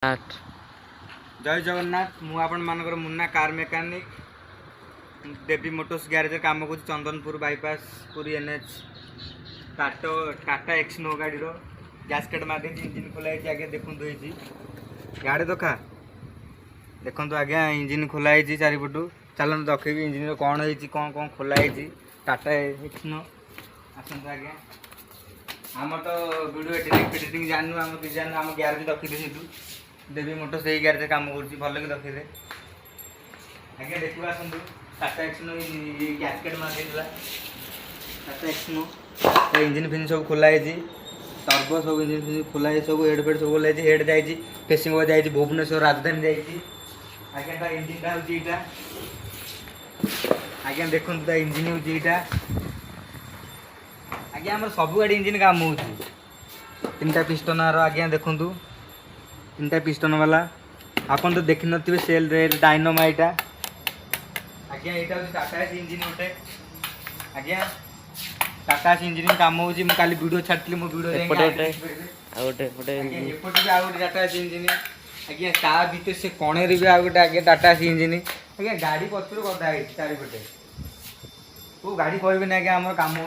आठ जय जगन्नाथ मु आपण मानकर मुन्ना कार मेकानिक देवी मोटर्स गैरेज काम कर Chandanpur bypass Puri NH Tata Exynos गाड़ी गैसकेट मारे इंजिन खोलाई आगे देखु गाड़ी देखा देखो आज्ञा इंजिन खोलाई चारिपटू चलते देखी इंजिन कौन है कौन कौन खोलाई टाटा एक्सनो आसतु आज्ञा आम तो वीडियो एडिटिंग जानू आम कि जानू आम गैरेज रखी देवी मोटर्स यही गैरेज काम कर भल कि रखिदे आज्ञा देखा आसतु टाटा एक्सनो गैसकेट मारे टाटा एक्सनो इंजिन फिन सब खोलाई टर्बो सब इंजिन फिन खोलाई सब हेड फेड सब खोलाई हेड जाइए फेसिंग जाइए भुवनेश्वर राजधानी जाइए आज्ञा इंजिन हूँ आज्ञा देखो इंजिन हूँ आज्ञा आम सब गाड़ी इंजिन काम हो तीन टा पिस्टन आज्ञा देखूँ तीन टा पिस्टन वाला आपन तो देखी नथिबे सेल रे डायनामाइट आज्ञा यहाँ हूँ टाटा इंजिन गोटे आज्ञा टाटा इंजिन काम हो काली वीडियो छाड़ी मो वीडियो टाटा इंजिन आज्ञा ता भीतर से कणे भी आ गए आगे टाटा इंजिन आज्ञा गाड़ी पचर गदा चारिपटे को गाड़ी कहबे ना आज्ञा आम काम हो